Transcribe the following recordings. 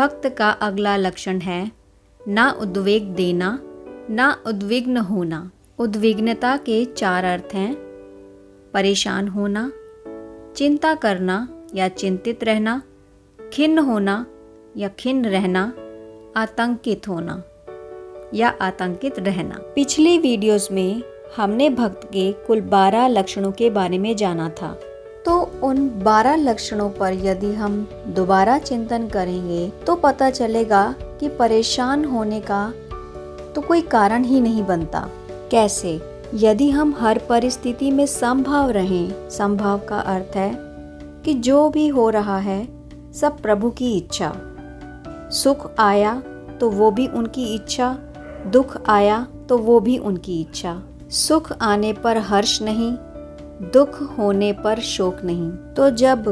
भक्त का अगला लक्षण है ना उद्वेग देना, ना उद्विग्न होना। उद्विग्नता के 4 अर्थ हैं: परेशान होना, चिंता करना या चिंतित रहना, खिन्न होना या खिन्न रहना, आतंकित होना या आतंकित रहना। पिछली वीडियोस में हमने भक्त के कुल 12 लक्षणों के बारे में जाना था। तो उन 12 लक्षणों पर यदि हम दोबारा चिंतन करेंगे तो पता चलेगा कि परेशान होने का तो कोई कारण ही नहीं बनता। कैसे? यदि हम हर परिस्थिति में समभाव रहें। समभाव का अर्थ है कि जो भी हो रहा है सब प्रभु की इच्छा। सुख आया तो वो भी उनकी इच्छा, दुख आया तो वो भी उनकी इच्छा। सुख आने पर हर्ष नहीं, दुख होने पर शोक नहीं। तो जब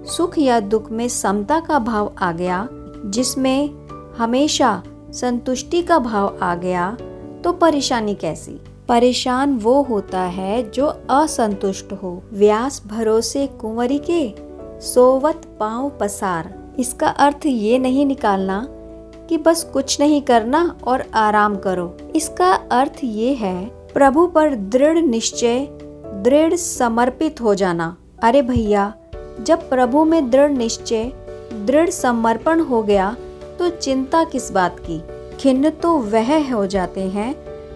सुख या दुख में समता का भाव आ गया, जिसमें हमेशा संतुष्टि का भाव आ गया, तो परेशानी कैसी? परेशान वो होता है जो असंतुष्ट हो। व्यास भरोसे कुंवरी के, सोवत पाँव पसार। इसका अर्थ ये नहीं निकालना कि बस कुछ नहीं करना और आराम करो। इसका अर्थ ये है प्रभु पर दृढ़ निश्चय, दृढ़ समर्पित हो जाना। अरे भैया, जब प्रभु में दृढ़ निश्चय, दृढ़ समर्पण हो गया तो चिंता किस बात की? खिन्न तो वह हो जाते हैं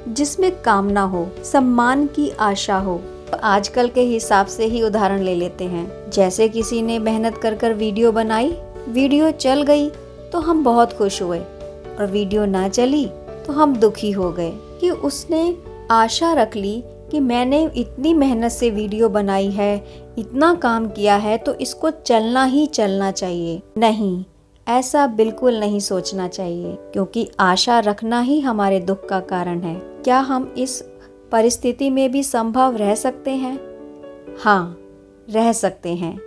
जिसमें कामना हो, सम्मान की आशा हो। आजकल के हिसाब से ही उदाहरण ले लेते हैं। जैसे किसी ने मेहनत कर कर वीडियो बनाई, वीडियो चल गई तो हम बहुत खुश हुए, और वीडियो ना चली तो हम दुखी हो गए कि उसने आशा रख ली कि मैंने इतनी मेहनत से वीडियो बनाई है, इतना काम किया है, तो इसको चलना ही चलना चाहिए। नहीं, ऐसा बिल्कुल नहीं सोचना चाहिए, क्योंकि आशा रखना ही हमारे दुख का कारण है। क्या हम इस परिस्थिति में भी संभव रह सकते हैं? हाँ, रह सकते हैं,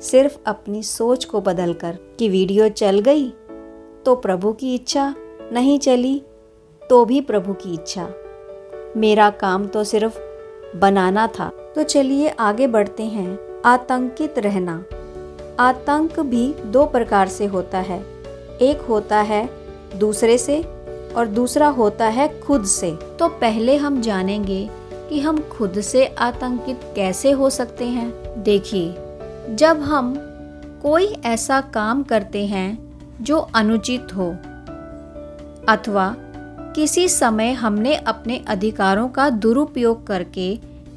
सिर्फ अपनी सोच को बदलकर कि वीडियो चल गई तो प्रभु की इच्छा, नहीं चली तो भी प्रभु की इच्छा। मेरा काम तो सिर्फ बनाना था। तो चलिए आगे बढ़ते हैं। आतंकित रहना। आतंक भी 2 प्रकार से होता है। एक होता है दूसरे से और दूसरा होता है खुद से। तो पहले हम जानेंगे कि हम खुद से आतंकित कैसे हो सकते हैं। देखिए, जब हम कोई ऐसा काम करते हैं जो अनुचित हो, अथवा किसी समय हमने अपने अधिकारों का दुरुपयोग करके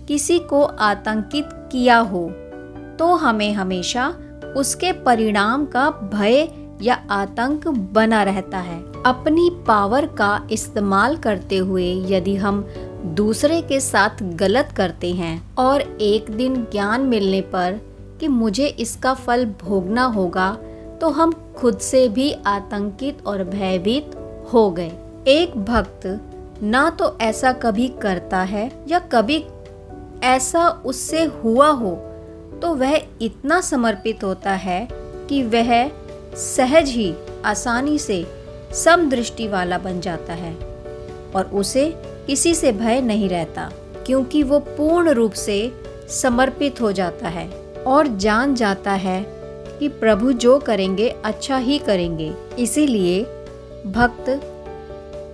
किसी को आतंकित किया हो, तो हमें हमेशा उसके परिणाम का भय या आतंक बना रहता है। अपनी पावर का इस्तेमाल करते हुए यदि हम दूसरे के साथ गलत करते हैं और एक दिन ज्ञान मिलने पर कि मुझे इसका फल भोगना होगा, तो हम खुद से भी आतंकित और भयभीत हो गए। एक भक्त ना तो ऐसा कभी करता है या कभी ऐसा उससे हुआ हो, तो वह इतना समर्पित होता है कि वह सहज ही आसानी से समदृष्टि वाला बन जाता है और उसे किसी से भय नहीं रहता, क्योंकि वो पूर्ण रूप से समर्पित हो जाता है और जान जाता है कि प्रभु जो करेंगे अच्छा ही करेंगे। इसीलिए भक्त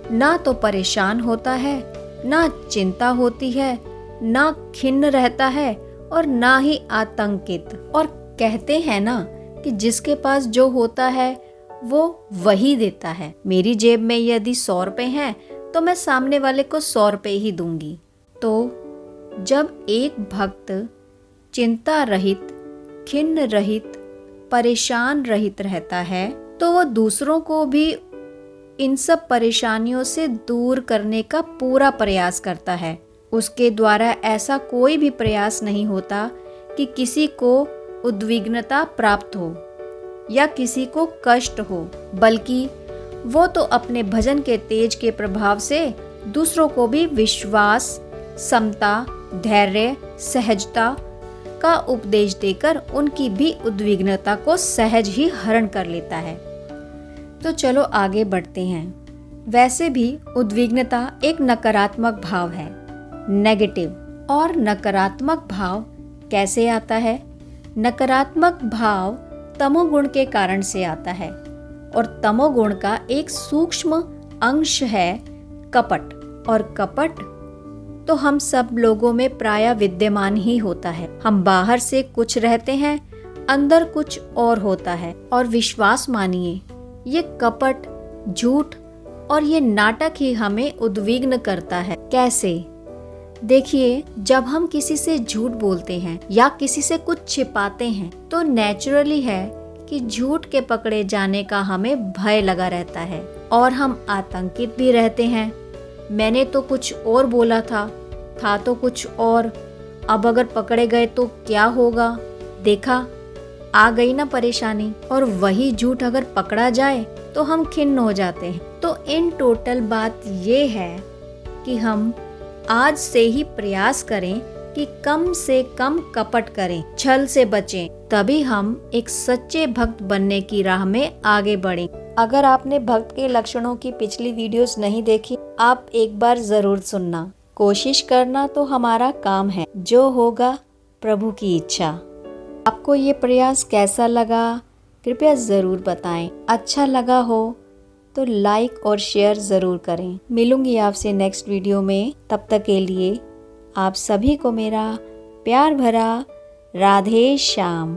ना तो परेशान होता है, ना चिंता होती है, ना खिन्न रहता है और ना ही आतंकित। और कहते हैं ना कि जिसके पास जो होता है वो वही देता है। मेरी जेब में यदि 100 रुपए हैं तो मैं सामने वाले को 100 रुपए ही दूंगी। तो जब एक भक्त चिंता रहित, खिन्न रहित, परेशान रहित रहता है, तो वो दूसरों को भी इन सब परेशानियों से दूर करने का पूरा प्रयास करता है। उसके द्वारा ऐसा कोई भी प्रयास नहीं होता कि किसी को उद्विग्नता प्राप्त हो या किसी को कष्ट हो, बल्कि वो तो अपने भजन के तेज के प्रभाव से दूसरों को भी विश्वास, समता, धैर्य, सहजता का उपदेश देकर उनकी भी उद्विग्नता को सहज ही हरण कर लेता है। तो चलो आगे बढ़ते हैं। वैसे भी उद्विग्नता एक नकारात्मक भाव है, नेगेटिव। और नकारात्मक भाव कैसे आता है? नकारात्मक भाव तमोगुण के कारण से आता है। और तमोगुण का एक सूक्ष्म अंश है कपट। और कपट तो हम सब लोगों में प्रायः विद्यमान ही होता है। हम बाहर से कुछ रहते हैं, अंदर कुछ और होता है। और विश्वास मानिए, ये कपट, झूठ और ये नाटक ही हमें उद्विग्न करता है। कैसे? देखिए, जब हम किसी से झूठ बोलते हैं या किसी से कुछ छिपाते हैं तो नेचुरली है कि झूठ के पकड़े जाने का हमें भय लगा रहता है और हम आतंकित भी रहते हैं। मैंने तो कुछ और बोला था तो कुछ और, अब अगर पकड़े गए तो क्या होगा? देखा, आ गई ना परेशानी। और वही झूठ अगर पकड़ा जाए तो हम खिन्न हो जाते हैं। तो इन टोटल बात ये है कि हम आज से ही प्रयास करें कि कम से कम कपट करें, छल से बचें, तभी हम एक सच्चे भक्त बनने की राह में आगे बढ़ें। अगर आपने भक्त के लक्षणों की पिछली वीडियोस नहीं देखी, आप एक बार जरूर सुनना। कोशिश करना तो हमारा काम है, जो होगा प्रभु की इच्छा। आपको ये प्रयास कैसा लगा कृपया ज़रूर बताएं। अच्छा लगा हो तो लाइक और शेयर ज़रूर करें। मिलूंगी आपसे नेक्स्ट वीडियो में। तब तक के लिए आप सभी को मेरा प्यार भरा राधे श्याम।